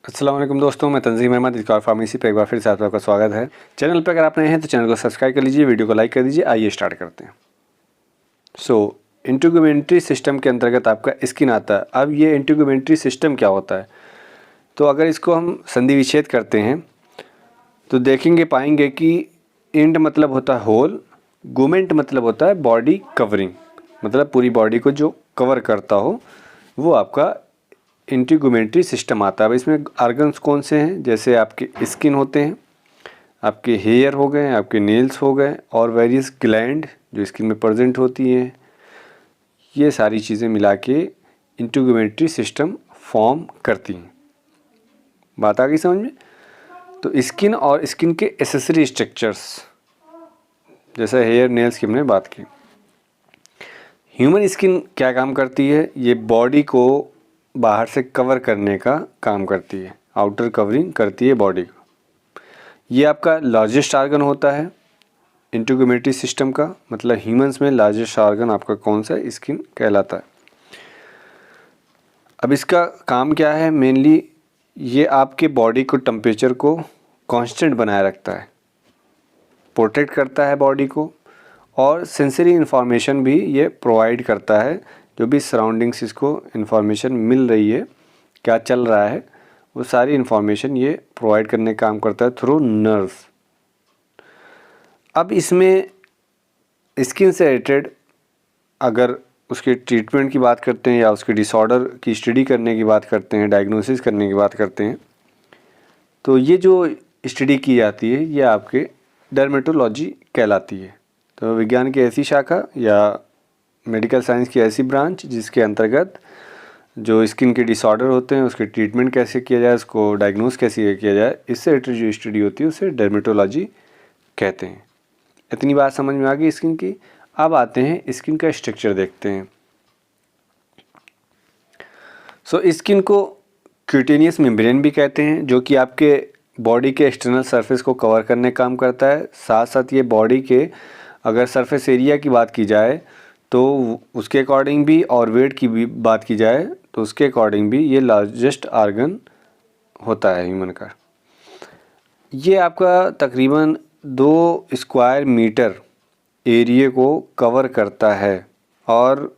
अस्सलाम वालेकुम दोस्तों, मैं तंजीम अहमद इसका फार्मेसी पे एक बार फिर से आपका स्वागत है। चैनल पर अगर आप नए हैं तो चैनल को सब्सक्राइब कर लीजिए, वीडियो को लाइक कर दीजिए। आइए स्टार्ट करते हैं। इंटीग्यूमेंट्री सिस्टम के अंतर्गत आपका स्किन आता है। अब ये इंटीग्यूमेंट्री सिस्टम क्या होता है, तो अगर इसको हम संधि विच्छेद करते हैं तो देखेंगे पाएंगे कि इंड मतलब होता है होल, गुमेंट मतलब होता है बॉडी कवरिंग, मतलब पूरी बॉडी को जो कवर करता हो वो आपका इंटीग्यूमेंट्री सिस्टम आता है। अब इसमें ऑर्गन्स कौन से हैं, जैसे आपके स्किन होते हैं, आपके हेयर हो गए, आपके नेल्स हो गए और वेरियस ग्लैंड जो स्किन में प्रेजेंट होती हैं। ये सारी चीज़ें मिला के इंटीग्यूमेंट्री सिस्टम फॉर्म करती हैं। बात आ गई समझ में। तो स्किन और स्किन के एसेसरी स्ट्रक्चर्स जैसे हेयर नेल्स की हमने बात की। ह्यूमन स्किन क्या काम करती है, ये बॉडी को बाहर से कवर करने का काम करती है, आउटर कवरिंग करती है बॉडी को। ये आपका लार्जेस्ट ऑर्गन होता है इंटीग्यूमेंट्री सिस्टम का, मतलब ह्यूमंस में लार्जेस्ट ऑर्गन आपका कौन सा है, स्किन कहलाता है। अब इसका काम क्या है, मेनली ये आपके बॉडी को टेम्परेचर को कांस्टेंट बनाए रखता है, प्रोटेक्ट करता है बॉडी को, और सेंसरी इन्फॉर्मेशन भी ये प्रोवाइड करता है। जो भी सराउंडिंग्स इसको इन्फॉर्मेशन मिल रही है, क्या चल रहा है, वो सारी इन्फॉर्मेशन ये प्रोवाइड करने का काम करता है थ्रू नर्व्स। अब इसमें स्किन से रिलेटेड अगर उसके ट्रीटमेंट की बात करते हैं या उसके डिसऑर्डर की स्टडी करने की बात करते हैं, डायग्नोसिस करने की बात करते हैं, तो ये जो स्टडी की जाती है ये आपके डर्मेटोलॉजी कहलाती है। तो विज्ञान की ऐसी शाखा या मेडिकल साइंस की ऐसी ब्रांच जिसके अंतर्गत जो स्किन के डिसऑर्डर होते हैं उसके ट्रीटमेंट कैसे किया जाए, उसको डायग्नोस कैसे किया जाए, इससे रिलेटेड जो स्टडी होती है उसे डर्मेटोलॉजी कहते हैं। इतनी बात समझ में आ गई स्किन की। अब आते हैं स्किन का स्ट्रक्चर देखते हैं। स्किन को क्यूटेनियस मेम्ब्रेन भी कहते हैं, जो कि आपके बॉडी के एक्सटर्नल सरफेस को कवर करने का काम करता है। साथ साथ ये बॉडी के अगर सरफेस एरिया की बात की जाए तो उसके अकॉर्डिंग भी, और वेट की भी बात की जाए तो उसके अकॉर्डिंग भी ये लार्जेस्ट ऑर्गन होता है ह्यूमन का। ये आपका तकरीबन 2 स्क्वायर मीटर एरिया को कवर करता है और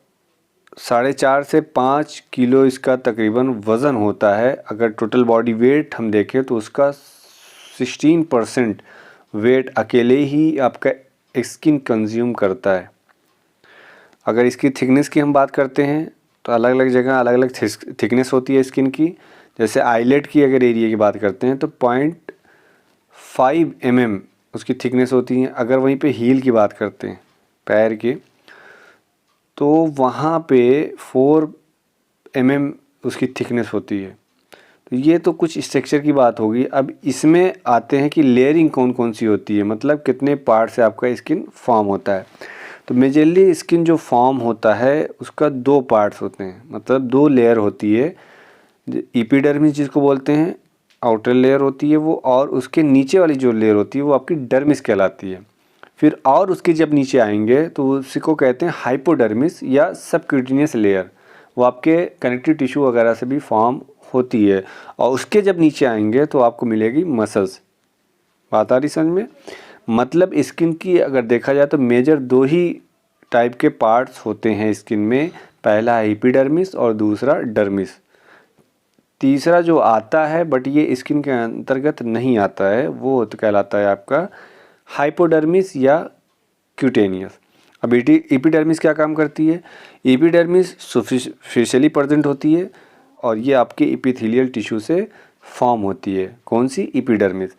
4.5 से 5 किलो इसका तकरीबन वज़न होता है। अगर टोटल बॉडी वेट हम देखें तो उसका 16% वेट अकेले ही आपका स्किन कंज्यूम करता है। अगर इसकी थिकनेस की हम बात करते हैं तो अलग अलग जगह अलग अलग थिकनेस होती है स्किन की। जैसे आईलेट की अगर एरिया की बात करते हैं तो 0.5 mm उसकी थिकनेस होती है। अगर वहीं पे हील की बात करते हैं पैर की, तो वहाँ पे 4 mm उसकी थिकनेस होती है। तो ये तो कुछ स्ट्रक्चर की बात होगी। अब इसमें आते हैं कि लेयरिंग कौन कौन सी होती है, मतलब कितने पार्ट से आपका स्किन फॉर्म होता है। तो मेजरली स्किन जो फॉर्म होता है उसका 2 पार्ट्स होते हैं, मतलब 2 लेयर होती है। एपिडर्मिस जिसको बोलते हैं, आउटर लेयर होती है वो, और उसके नीचे वाली जो लेयर होती है वो आपकी डर्मिस कहलाती है। फिर और उसके जब नीचे आएंगे तो उसी को कहते हैं हाइपोडर्मिस या सबक्यूटेनियस लेयर। वो आपके कनेक्टिव टिश्यू वगैरह से भी फॉर्म होती है, और उसके जब नीचे आएंगे तो आपको मिलेगी मसल्स। बात आ रही समझ में। मतलब स्किन की अगर देखा जाए तो मेजर 2 ही टाइप के पार्ट्स होते हैं स्किन में, पहला है एपिडर्मिस और दूसरा डर्मिस। तीसरा जो आता है बट ये स्किन के अंतर्गत नहीं आता है, वो तो कहलाता है आपका हाइपोडर्मिस या क्यूटेनियस। अब एपिडर्मिस क्या काम करती है, एपिडर्मिस सुपरफिशियली प्रेजेंट होती है और ये आपके एपिथेलियल टिश्यू से फॉर्म होती है। कौन सी, एपिडर्मिस।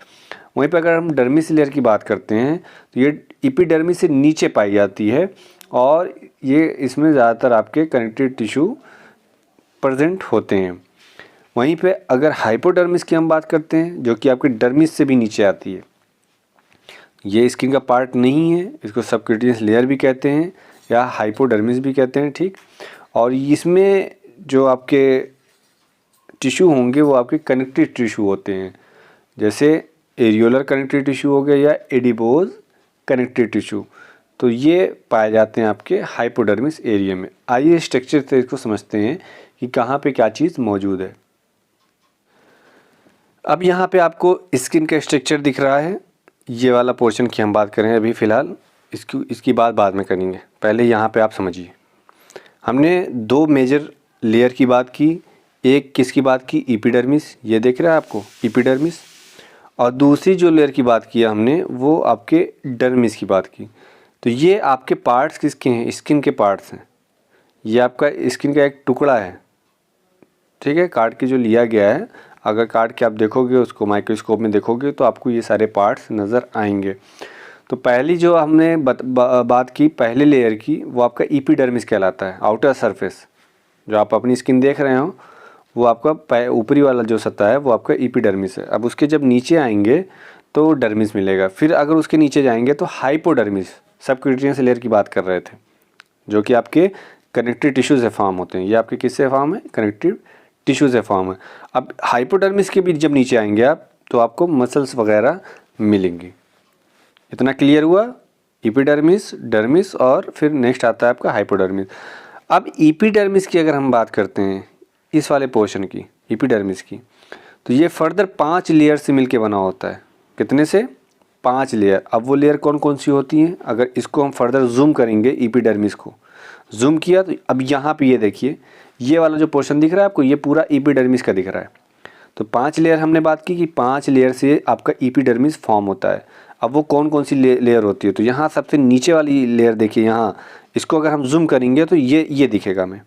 वहीं पर अगर हम डर्मिस लेयर की बात करते हैं तो ये एपिडर्मिस से नीचे पाई जाती है और ये इसमें ज़्यादातर आपके कनेक्टिव टिश्यू प्रेजेंट होते हैं। वहीं पे अगर हाइपोडर्मिस की हम बात करते हैं जो कि आपके डर्मिस से भी नीचे आती है, ये स्किन का पार्ट नहीं है, इसको सबक्यूटेनियस लेयर भी कहते हैं या हाइपोडर्मिस भी कहते हैं, ठीक। और इसमें जो आपके टिश्यू होंगे वो आपके कनेक्टिव टिश्यू होते हैं, जैसे एरियोलर कनेक्टिव टिश्यू हो गया या एडिपोज कनेक्टिव टिश्यू। तो ये पाए जाते हैं आपके हाइपोडर्मिस एरिया में। आइए स्ट्रक्चर से इसको समझते हैं कि कहाँ पे क्या चीज़ मौजूद है। अब यहाँ पे आपको स्किन का स्ट्रक्चर दिख रहा है, ये वाला पोर्शन की हम बात करें अभी फ़िलहाल, इसकी बात बाद में करेंगे। पहले यहाँ पे आप समझिए, हमने दो मेजर लेयर की बात की। एक किसकी बात की? एपिडर्मिस, ये देख रहे हैं आपको एपिडर्मिस। और दूसरी जो लेयर की बात की हमने वो आपके डर्मिस की बात की। तो ये आपके पार्ट्स किसके हैं? स्किन के पार्ट्स हैं। ये आपका स्किन का एक टुकड़ा है, ठीक है, काट के जो लिया गया है। अगर काट के आप देखोगे उसको माइक्रोस्कोप में देखोगे तो आपको ये सारे पार्ट्स नज़र आएंगे। तो पहली जो हमने बात की पहले लेयर की, वो आपका एपिडर्मिस कहलाता है, आउटर सरफेस। जो आप अपनी स्किन देख रहे हो वो आपका ऊपरी वाला जो सतह है वो आपका एपिडर्मिस है। अब उसके जब नीचे आएंगे तो डर्मिस मिलेगा। फिर अगर उसके नीचे जाएंगे तो हाइपोडर्मिस, सबक्यूटेनियस लेयर की बात कर रहे थे, जो कि आपके कनेक्टिव टिश्यू से फॉर्म होते हैं। ये आपके किससे फॉर्म है? कनेक्टिव टिश्यू से फॉर्म है। अब हाइपोडर्मिस के भी जब नीचे आएंगे आप तो आपको मसल्स वगैरह मिलेंगी। इतना क्लियर हुआ? एपिडर्मिस, डर्मिस और फिर नेक्स्ट आता है आपका हाइपोडर्मिस। अब एपिडर्मिस की अगर हम बात करते हैं, इस वाले पोर्शन की, एपिडर्मिस की, तो ये फर्दर 5 लेयर से मिलके बना होता है। कितने से? 5 लेयर। अब वो लेयर कौन कौन सी होती हैं? अगर इसको हम फर्दर जूम करेंगे, एपिडर्मिस को जूम किया तो अब यहाँ पे ये देखिए, ये वाला जो पोर्शन दिख रहा है आपको, ये पूरा एपिडर्मिस का दिख रहा है। तो 5 लेयर हमने बात की कि 5 लेयर से आपका एपिडर्मिस फॉर्म होता है। अब वो कौन कौन सी लेयर होती है? तो यहाँ सबसे नीचे वाली लेयर देखिए, यहाँ इसको अगर हम जूम करेंगे तो ये दिखेगा हमें।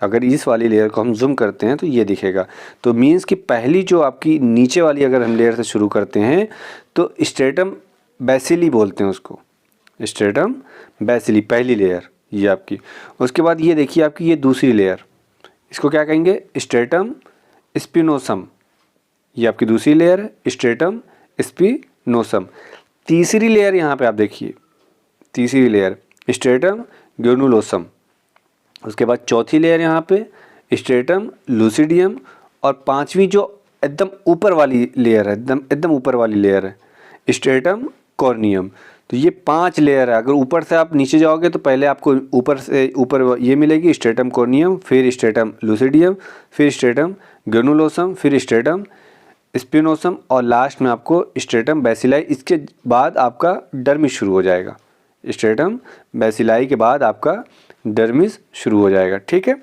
अगर इस वाली लेयर को हम जूम करते हैं तो ये दिखेगा। तो मीन्स कि पहली जो आपकी नीचे वाली अगर हम लेयर से शुरू करते हैं तो स्ट्रेटम बेसिली बोलते हैं उसको, स्ट्रेटम बेसिली पहली लेयर ये आपकी। उसके बाद ये देखिए आपकी ये दूसरी लेयर, इसको क्या कहेंगे? स्ट्रेटम स्पिनोसम, ये आपकी दूसरी लेयर है, स्ट्रेटम स्पिनोसम। तीसरी लेयर यहाँ पे आप देखिए, तीसरी लेयर स्ट्रेटम ग्रेनुलोसम। उसके बाद चौथी लेयर यहाँ पे स्ट्रेटम लूसिडियम। और पांचवी जो एकदम ऊपर वाली लेयर है, एकदम ऊपर वाली लेयर है, स्ट्रेटम कॉर्नियम। तो ये 5 लेयर है। अगर ऊपर से आप नीचे जाओगे तो पहले आपको ऊपर से ऊपर ये मिलेगी स्ट्रेटम कॉर्नियम, फिर स्ट्रेटम लूसिडियम, फिर स्ट्रेटम ग्रेनुलोसम, फिर स्ट्रेटम स्पिनोसम और लास्ट में आपको स्ट्रेटम बेसिलाई। इसके बाद आपका डर्मिस शुरू हो जाएगा। स्ट्रेटम बेसिलाई के बाद आपका डर्मिस शुरू हो जाएगा, ठीक है।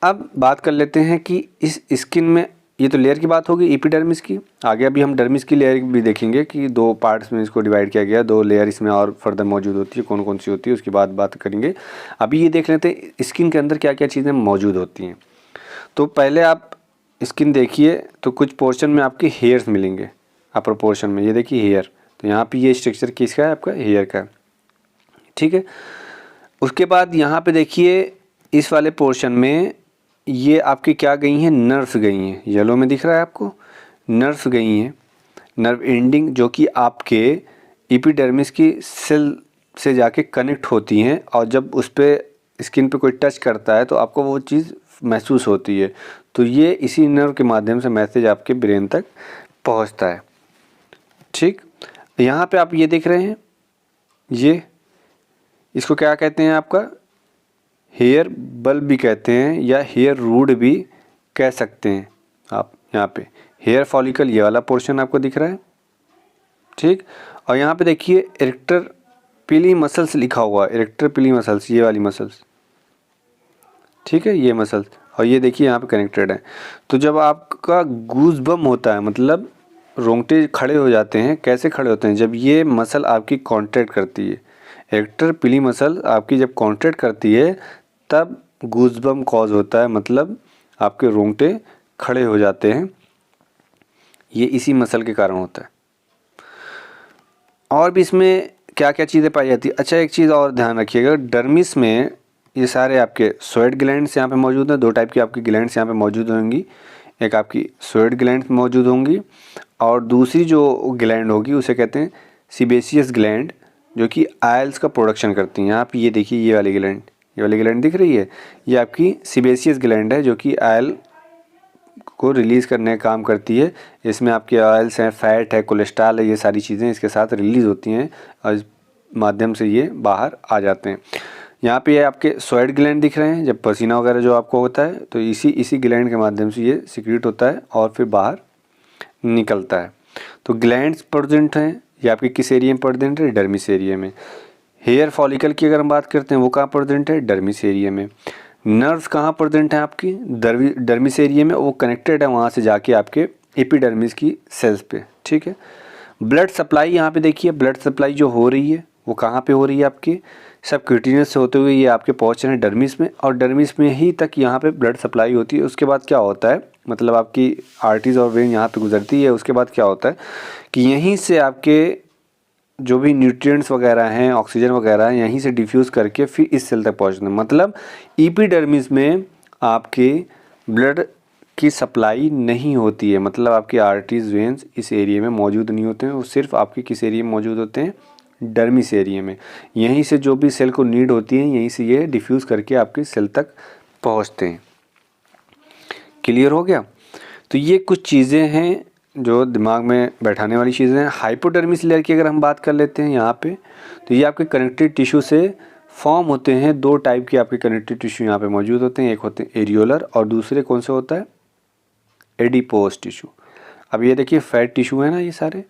अब बात कर लेते हैं कि इस स्किन में, ये तो लेयर की बात होगी एपिडर्मिस की। आगे अभी हम डर्मिस की लेयर भी देखेंगे कि 2 पार्ट्स में इसको डिवाइड किया गया, 2 लेयर इसमें और फर्दर मौजूद होती है, कौन कौन सी होती है उसकी बात करेंगे। अभी ये देख लेते हैं स्किन के अंदर क्या क्या चीज़ें मौजूद होती हैं। तो पहले आप स्किन देखिए तो कुछ पोर्शन में आपके हेयर्स मिलेंगे, अपर पोर्शन में ये देखिए हेयर। तो यहाँ पे ये स्ट्रक्चर किसका है? आपका हेयर का, ठीक है। उसके बाद यहाँ पे देखिए इस वाले पोर्शन में ये आपकी क्या गई हैं? नर्व्स गई हैं। येलो में दिख रहा है आपको, नर्व्स गई हैं, नर्व एंडिंग, जो कि आपके एपिडर्मिस की सेल से जाके कनेक्ट होती हैं। और जब उस पर स्किन पे कोई टच करता है तो आपको वो चीज़ महसूस होती है। तो ये इसी नर्व के माध्यम से मैसेज आपके ब्रेन तक पहुंचता है, ठीक। यहाँ पे आप ये देख रहे हैं, ये इसको क्या कहते हैं? आपका हेयर बल्ब भी कहते हैं या हेयर रूट भी कह सकते हैं आप। यहाँ पे हेयर फॉलिकल ये वाला पोर्शन आपको दिख रहा है, ठीक। और यहाँ पे देखिए इरेक्टर पिली मसल्स लिखा हुआ है, इरेक्टर पिली मसल्स, ये वाली मसल्स, ठीक है, ये मसल्स। और ये देखिए यहाँ पे कनेक्टेड है। तो जब आपका गूज़बम्प होता है, मतलब रोंगटे खड़े हो जाते हैं, कैसे खड़े होते हैं? जब ये मसल आपकी कॉन्ट्रैक्ट करती है, इरेक्टर पिली मसल आपकी जब कॉन्ट्रैक्ट करती है तब गूज़बम्प कॉज होता है, मतलब आपके रोंगटे खड़े हो जाते हैं। ये इसी मसल के कारण होता है। और भी इसमें क्या क्या चीज़ें पाई जाती है? अच्छा, एक चीज़ और ध्यान रखिएगा, डर्मिस में ये सारे आपके स्वेट ग्लैंड्स यहाँ पे मौजूद हैं। 2 टाइप की आपकी ग्लैंड्स यहाँ पे मौजूद होंगी। एक आपकी स्वेट ग्लैंड मौजूद होंगी और दूसरी जो ग्लैंड होगी उसे कहते हैं सीबेशियस ग्लैंड, जो कि आयल्स का प्रोडक्शन करती हैं। यहाँ पे ये देखिए ये वाली ग्लैंड दिख रही है, ये आपकी सीबेशियस ग्लैंड है, जो कि आयल को रिलीज़ करने का काम करती है। इसमें आपके ऑयल्स हैं, फैट है, कोलेस्ट्रॉल है, ये सारी चीज़ें इसके साथ रिलीज़ होती हैं और इस माध्यम से ये बाहर आ जाते हैं। यहाँ पे ये आपके स्वेट ग्लैंड दिख रहे हैं। जब पसीना वगैरह जो आपको होता है तो इसी ग्लैंड के माध्यम से ये सिक्रीट होता है और फिर बाहर निकलता है। तो ग्लैंड्स प्रेजेंट हैं, ये आपके किस एरिया में प्रेजेंट है? डर्मिस एरिया में। हेयर फॉलिकल की अगर हम बात करते हैं वो कहाँ प्रेजेंट है? डर्मिस एरिया में। नर्व्स कहाँ प्रेजेंट है आपकी? डर्मिस एरिया में, वो कनेक्टेड है वहाँ से जाके आपके एपिडर्मिस की सेल्स पे, ठीक है। ब्लड सप्लाई यहाँ पे देखिए, ब्लड सप्लाई जो हो रही है वो कहाँ पे हो रही है? आपकी सबक्यूटेनियस से होते हुए ये आपके पहुँच रहे हैं डर्मिस में, और डर्मिस में ही तक यहाँ पे ब्लड सप्लाई होती है। उसके बाद क्या होता है, मतलब आपकी आर्टरीज और वेन यहाँ पे गुजरती है। उसके बाद क्या होता है कि यहीं से आपके जो भी न्यूट्रिएंट्स वगैरह हैं, ऑक्सीजन वगैरह हैं, यहीं से डिफ्यूज़ करके फिर इस सेल तक पहुँचते हैं। मतलब एपिडर्मिस में आपके ब्लड की सप्लाई नहीं होती है, मतलब आपके आर्टरीज वेन्स इस एरिया में मौजूद नहीं होते हैं। वो सिर्फ आपके किस एरिया में मौजूद होते हैं? डर्मिस एरिया में। यहीं से जो भी सेल को नीड होती है, यहीं से ये डिफ्यूज़ करके आपके सेल तक पहुँचते हैं। क्लियर हो गया? तो ये कुछ चीज़ें हैं जो दिमाग में बैठाने वाली चीज़ें हैं। हाइपोडर्मिस लेयर की अगर हम बात कर लेते हैं यहाँ पे, तो ये आपके कनेक्टिव टिश्यू से फॉर्म होते हैं। दो टाइप के आपके कनेक्टिव टिश्यू यहाँ पे मौजूद होते हैं, एक होते हैं एरियोलर और दूसरे कौन से होता है? Adipose tissue. अब ये देखिए फैट टिश्यू है ना ये सारे,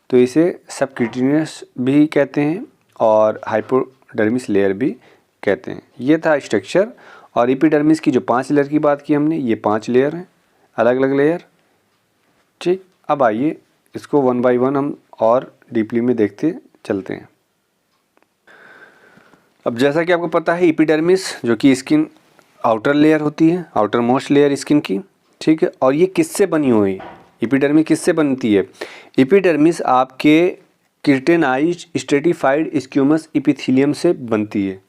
तो इसे सबक्यूटेनियस भी कहते हैं और हाइपोडर्मिस लेयर भी कहते हैं। ये था स्ट्रक्चर। और एपिडर्मिस की जो 5 लेयर की बात की हमने, ये 5 लेयर हैं, अलग अलग लेयर, ठीक। अब आइए इसको वन बाय वन हम और डीपली में देखते चलते हैं। अब जैसा कि आपको पता है एपिडर्मिस जो कि स्किन आउटर लेयर होती है, आउटर मोस्ट लेयर स्किन की, ठीक है। और ये किससे बनी हुई? एपिडर्मिस किससे बनती है? एपिडर्मिस आपके कीरेटिनाइज्ड स्ट्रेटिफाइड स्क्यूमस एपिथेलियम से बनती है।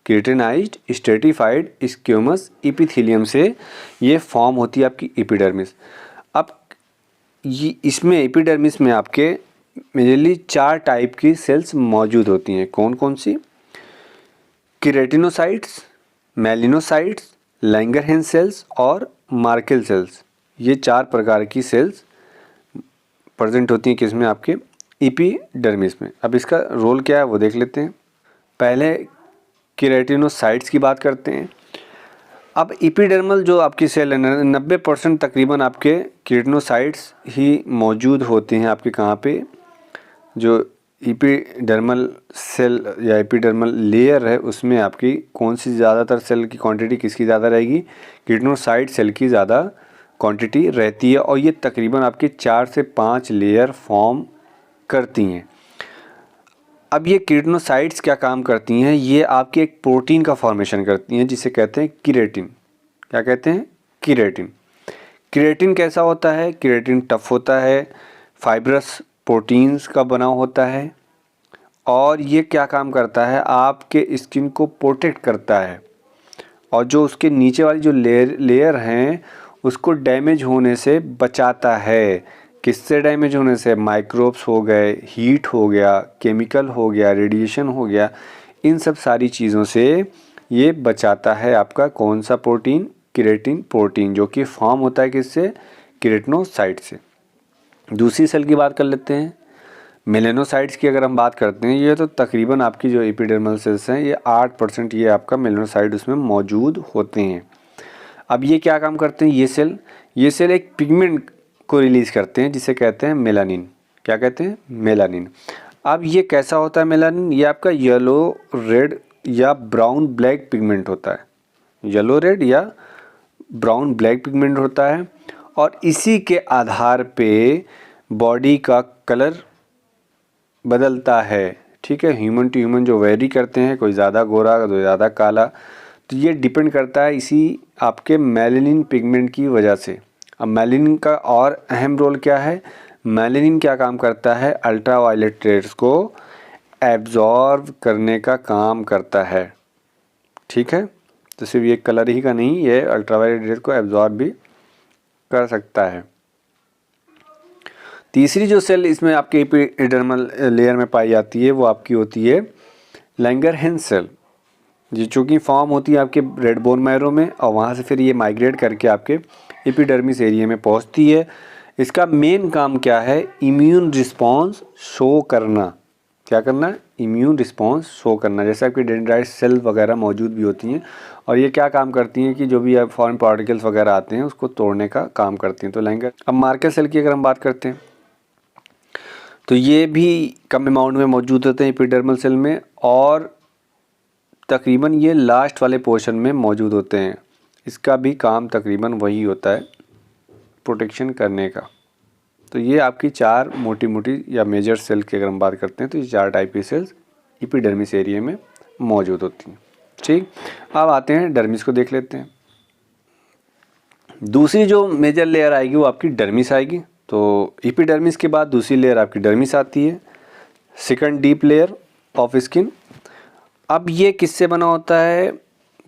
कीरेटिनाइज्ड स्ट्रेटिफाइड स्क्यूमस एपिथेलियम से ये फॉर्म होती है आपकी एपिडर्मिस। अब ये इसमें एपिडर्मिस में आपके मेनली 4 टाइप की सेल्स मौजूद होती हैं। कौन कौन सी? कीरेटिनोसाइट्स, मेलिनोसाइट्स, लैंगरहैंस सेल्स और मार्केल सेल्स। ये 4 प्रकार की सेल्स प्रेजेंट होती हैं किसमें? आपके एपिडर्मिस में। अब इसका रोल क्या है वो देख लेते हैं। पहले कीरेटिनोसाइट्स की बात करते हैं। अब एपिडर्मल जो आपकी सेल है 90% तकरीबन आपके कीरेटिनोसाइट्स ही मौजूद होते हैं आपके कहाँ पे? जो एपिडर्मल सेल या एपिडर्मल लेयर है उसमें आपकी कौन सी ज़्यादातर सेल की क्वांटिटी किसकी ज़्यादा रहेगी? कीरेटिनोसाइट सेल की ज़्यादा क्वांटिटी रहती है। और ये तकरीबन आपके 4 से 5 लेयर फॉर्म करती हैं। अब ये कीरेटिनोसाइट्स क्या काम करती हैं? ये आपके एक प्रोटीन का फॉर्मेशन करती हैं जिसे कहते हैं कीरेटिन। क्या कहते हैं? कीरेटिन। कीरेटिन कैसा होता है? कीरेटिन टफ होता है, फाइब्रस प्रोटीन्स का बना होता है, और ये क्या काम करता है? आपके स्किन को प्रोटेक्ट करता है, और जो उसके नीचे वाली जो लेयर हैं उसको डैमेज होने से बचाता है। किससे डैमेज होने से? माइक्रोब्स हो गए, हीट हो गया, केमिकल हो गया, रेडिएशन हो गया, इन सब सारी चीज़ों से ये बचाता है आपका कौन सा प्रोटीन? कीरेटिन प्रोटीन, जो कि फॉर्म होता है किससे? कीरेटिनोसाइट से। दूसरी सेल की बात कर लेते हैं, मेलेनोसाइट्स की अगर हम बात करते हैं, ये तो तकरीबन आपकी जो एपिडर्मल सेल्स हैं ये 8% ये आपका मेलेनोसाइट उसमें मौजूद होते हैं। अब ये क्या काम करते हैं? ये सेल एक पिगमेंट को रिलीज़ करते हैं जिसे कहते हैं मेलानिन। क्या कहते हैं? मेलानिन। अब ये कैसा होता है मेलानिन? ये आपका येलो रेड या ब्राउन ब्लैक पिगमेंट होता है। येलो रेड या ब्राउन ब्लैक पिगमेंट होता है, और इसी के आधार पे बॉडी का कलर बदलता है, ठीक है। ह्यूमन टू ह्यूमन जो वेरी करते हैं, कोई ज़्यादा गोरा कोई ज़्यादा काला, तो ये डिपेंड करता है इसी आपके मेलानिन पिगमेंट की वजह से। अब मेलानिन का और अहम रोल क्या है? मेलानिन क्या काम करता है? अल्ट्रावायलेट रेड्स को एब्जॉर्ब करने का काम करता है, ठीक है। तो सिर्फ ये कलर ही का नहीं, ये अल्ट्रावायलेट रेड को एब्जॉर्ब भी कर सकता है। तीसरी जो सेल इसमें आपके एपिडर्मल लेयर में पाई जाती है वो आपकी होती है लैंगरहैंस सेल, जो चूँकि फॉर्म होती है आपके रेड बोन मैरो में, और वहाँ से फिर ये माइग्रेट करके आपके एपिडर्मिस एरिया में पहुँचती है। इसका मेन काम क्या है? इम्यून रिस्पॉन्स शो करना। क्या करना है, इम्यून रिस्पॉन्स शो करना। जैसे आपकी डेंड्राइट सेल वगैरह मौजूद भी होती हैं और ये क्या काम करती हैं कि जो भी फॉरेन पार्टिकल्स वगैरह आते हैं उसको तोड़ने का काम करती हैं। तो लैंगर अब मार्कर सेल की अगर हम बात करते हैं तो ये भी कम अमाउंट में मौजूद होते हैं एपिडर्मल सेल में और तकरीबन ये लास्ट वाले पोर्शन में मौजूद होते हैं। इसका भी काम तकरीबन वही होता है, प्रोटेक्शन करने का। तो ये आपकी 4 मोटी मोटी या मेजर सेल की अगर हम बात करते हैं तो ये 4 टाइप की सेल्स एपिडर्मिस एरिया में मौजूद होती हैं। ठीक, अब आते हैं डर्मिस को देख लेते हैं। दूसरी जो मेजर लेयर आएगी वो आपकी डर्मिस आएगी। तो एपिडर्मिस के बाद दूसरी लेयर आपकी डर्मिस आती है, second deep layer of skin. अब ये किससे बना होता है,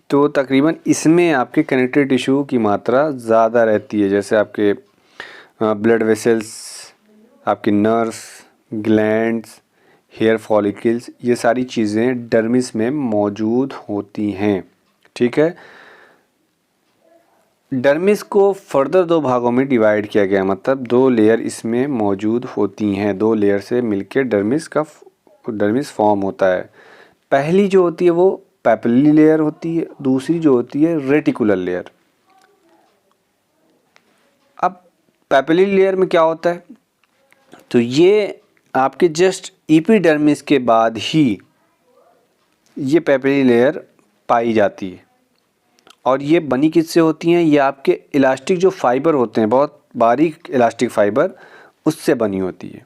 तो तकरीबन इसमें आपके कनेक्टिव टिश्यू की मात्रा ज़्यादा रहती है। जैसे आपके ब्लड वेसल्स, आपके नर्व्स, ग्लैंड्स, हेयर फॉलिकल्स, ये सारी चीज़ें डर्मिस में मौजूद होती हैं। ठीक है, डर्मिस को फर्दर 2 भागों में डिवाइड किया गया, मतलब 2 लेयर इसमें मौजूद होती हैं। 2 लेयर से मिलके डर्मिस फॉर्म होता है। पहली जो होती है वो पैपिलरी लेयर होती है, दूसरी जो होती है रेटिकुलर लेयर। अब पैपिलरी लेयर में क्या होता है, तो ये आपके जस्ट एपिडर्मिस के बाद ही ये पैपिलरी लेयर पाई जाती है और ये बनी किससे होती हैं, ये आपके इलास्टिक जो फाइबर होते हैं, बहुत बारीक इलास्टिक फाइबर, उससे बनी होती है।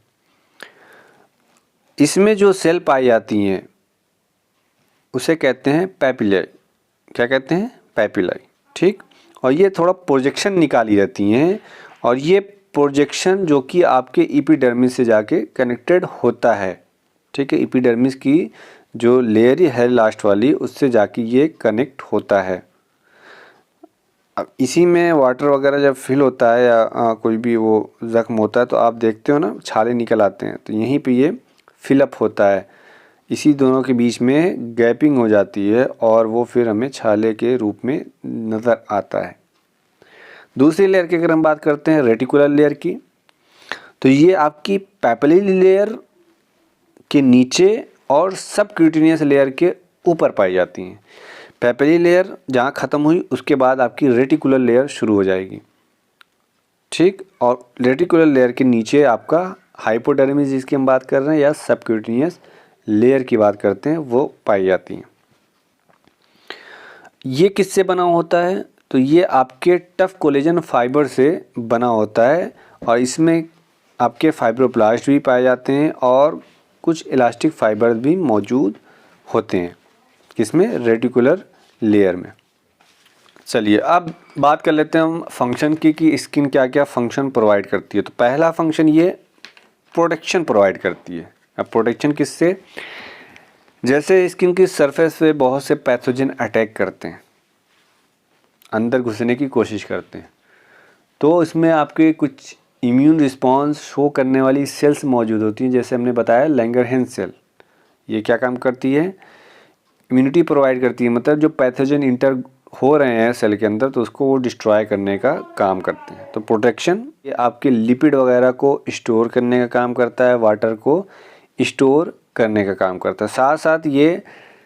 इसमें जो सेल पाई जाती हैं उसे कहते हैं पैपिलाई। क्या कहते हैं, पैपिलाई। ठीक, और ये थोड़ा प्रोजेक्शन निकाली जाती हैं और ये प्रोजेक्शन जो कि आपके एपिडर्मिस से जाके कनेक्टेड होता है। ठीक है, एपिडर्मिस की जो लेयर है लास्ट वाली, उससे जाके ये कनेक्ट होता है। अब इसी में वाटर वगैरह जब फिल होता है या कोई भी वो ज़ख्म होता है तो आप देखते हो ना छाले निकल आते हैं, तो यहीं पे ये फिलअप होता है। इसी दोनों के बीच में गैपिंग हो जाती है और वो फिर हमें छाले के रूप में नज़र आता है। दूसरी लेयर की अगर हम बात करते हैं रेटिकुलर लेयर की, तो ये आपकी पैपिलरी लेयर के नीचे और सबक्यूटेनियस लेयर के ऊपर पाई जाती हैं। पैपिलरी लेयर जहाँ ख़त्म हुई उसके बाद आपकी रेटिकुलर लेयर शुरू हो जाएगी। ठीक, और रेटिकुलर लेयर के नीचे आपका हाइपोडर्मिस जिसकी हम बात कर रहे हैं या सबक्यूटेनियस लेयर की बात करते हैं वो पाई जाती हैं। ये किससे बना होता है, तो ये आपके टफ कोलेजन फाइबर से बना होता है और इसमें आपके फाइब्रोब्लास्ट भी पाए जाते हैं और कुछ इलास्टिक फाइबर भी मौजूद होते हैं किसमें, रेटिकुलर लेयर में। चलिए अब बात कर लेते हैं हम फंक्शन की कि स्किन क्या क्या फंक्शन प्रोवाइड करती है। तो पहला फंक्शन ये प्रोटेक्शन प्रोवाइड करती है। अब प्रोटेक्शन किससे, जैसे स्किन की सरफेस पे बहुत से पैथोजन अटैक करते हैं, अंदर घुसने की कोशिश करते हैं, तो इसमें आपके कुछ इम्यून रिस्पॉन्स शो करने वाली सेल्स मौजूद होती हैं। जैसे हमने बताया लैंगरहैंस सेल, ये क्या काम करती है, इम्यूनिटी प्रोवाइड करती है। मतलब जो पैथोजन इंटर हो रहे हैं सेल के अंदर तो उसको वो डिस्ट्रॉय करने का काम करते हैं। तो प्रोटेक्शन ये आपके लिपिड वगैरह को स्टोर करने का काम करता है, वाटर को स्टोर करने का काम करता है। साथ साथ ये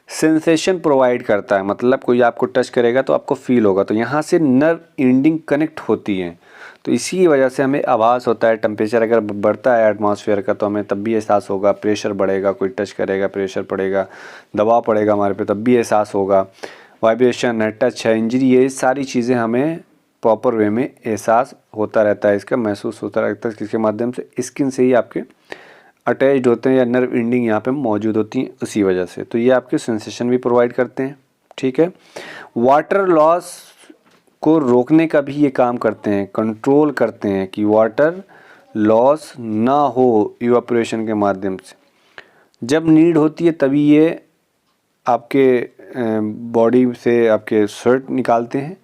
सेंसेशन प्रोवाइड करता है, मतलब कोई आपको टच करेगा तो आपको फील होगा, तो यहाँ से नर्व एंडिंग कनेक्ट होती है, तो इसी वजह से हमें आभास होता है। टेम्परेचर अगर बढ़ता है एटमॉस्फेयर का तो हमें तब भी एहसास होगा, प्रेशर बढ़ेगा, कोई टच करेगा प्रेशर पड़ेगा, दबाव पड़ेगा हमारे पे तब भी एहसास होगा, वाइब्रेशन है, टच है, इंजरी, ये सारी चीज़ें हमें प्रॉपर वे में एहसास होता रहता है, इसका महसूस होता रहता है। किसके माध्यम से, स्किन से ही आपके अटैच्ड होते हैं या नर्व एंडिंग यहाँ पे मौजूद होती हैं उसी वजह से। तो ये आपके सेंसेशन भी प्रोवाइड करते हैं। ठीक है, वाटर लॉस को रोकने का भी ये काम करते हैं, कंट्रोल करते हैं कि वाटर लॉस ना हो इवापोरेशन के माध्यम से। जब नीड होती है तभी ये आपके बॉडी से आपके स्वेट निकालते हैं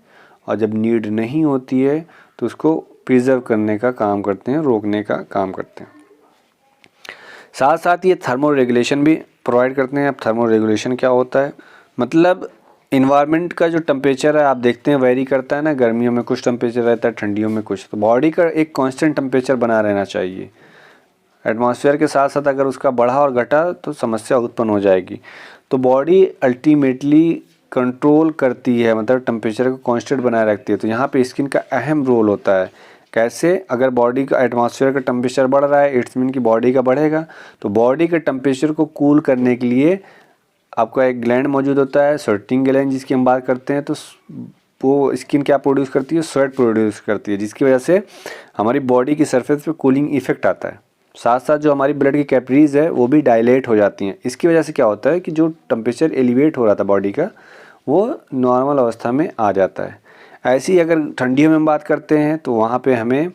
और जब नीड नहीं होती है तो उसको प्रिजर्व करने का काम करते हैं, रोकने का काम करते हैं। साथ साथ ये थर्मो रेगुलेशन भी प्रोवाइड करते हैं। अब थर्मो रेगुलेशन क्या होता है, मतलब इन्वायरमेंट का जो टेम्परेचर है आप देखते हैं वेरी करता है ना, गर्मियों में कुछ टेम्परेचर रहता है, ठंडियों में कुछ, तो बॉडी का एक कांस्टेंट टेम्परेचर बना रहना चाहिए। एटमॉस्फेयर के साथ साथ अगर उसका बढ़ा और घटा तो समस्या उत्पन्न हो जाएगी। तो बॉडी अल्टीमेटली कंट्रोल करती है, मतलब टेम्परेचर को कांस्टेंट बनाए रखती है। तो यहाँ पे स्किन का अहम रोल होता है। कैसे? अगर बॉडी का एटमॉस्फेयर का टेम्परेचर बढ़ रहा है, इट्स मीन कि बॉडी का बढ़ेगा। तो बॉडी के टेम्परेचर को कूल करने के लिए आपका एक ग्लैंड मौजूद होता है, स्वेटिंग ग्लैंड जिसकी हम बात करते हैं। तो वो स्किन क्या प्रोड्यूस करती है? स्वेट प्रोड्यूस करती है, जिसकी वजह से हमारी बॉडी की सरफेस पे कूलिंग इफेक्ट आता है। साथ साथ जो हमारी ब्लड की कैपिलरीज है वो भी डायलेट हो जाती हैं। इसकी वजह से क्या होता है कि जो टेम्परेचर एलिवेट हो रहा था बॉडी का, वो नॉर्मल अवस्था में आ जाता है। ऐसी अगर ठंडियों में हम बात करते हैं तो वहाँ पे हमें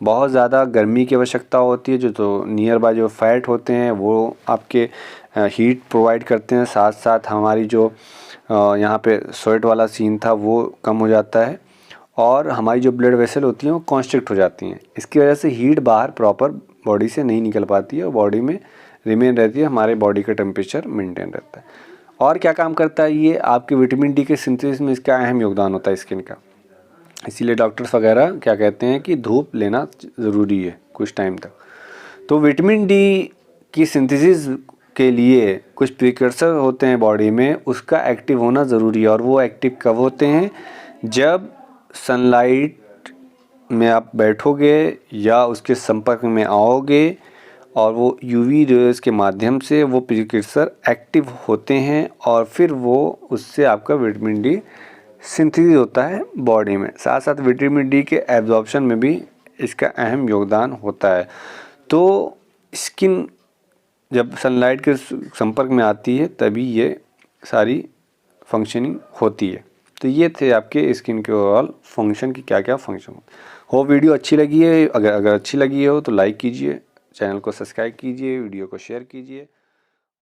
बहुत ज़्यादा गर्मी की आवश्यकता होती है। जो तो नियर बाय जो फैट होते हैं वो आपके हीट प्रोवाइड करते हैं। साथ साथ हमारी जो यहाँ पे स्वेट वाला सीन था वो कम हो जाता है, और हमारी जो ब्लड वेसल होती हैं वो कॉन्स्ट्रिक्ट हो जाती हैं। इसकी वजह से हीट बाहर प्रॉपर बॉडी से नहीं निकल पाती है और बॉडी में रिमेन रहती है, हमारे बॉडी का टेम्परेचर मेंटेन रहता है। और क्या काम करता है ये? आपके विटामिन डी के सिंथेसिस में इसका अहम योगदान होता है स्किन का। इसीलिए डॉक्टर्स वगैरह क्या कहते हैं कि धूप लेना ज़रूरी है कुछ टाइम तक। तो विटामिन डी की सिंथेसिस के लिए कुछ प्रिकर्सर होते हैं बॉडी में, उसका एक्टिव होना ज़रूरी है। और वो एक्टिव कब होते हैं? जब सनलाइट में आप बैठोगे या उसके संपर्क में आओगे और वो यूवी रेज़ के माध्यम से वो प्रिकर्सर एक्टिव होते हैं, और फिर वो उससे आपका विटामिन डी सिंथेसिस होता है बॉडी में। साथ साथ विटामिन डी के एब्जॉर्प्शन में भी इसका अहम योगदान होता है। तो स्किन जब सनलाइट के संपर्क में आती है तभी ये सारी फंक्शनिंग होती है। तो ये थे आपके स्किन के ओवरऑल फंक्शन की क्या क्या फंक्शन। हो वीडियो अच्छी लगी है, अगर अच्छी लगी हो तो लाइक कीजिए, चैनल को सब्सक्राइब कीजिए, वीडियो को शेयर कीजिए।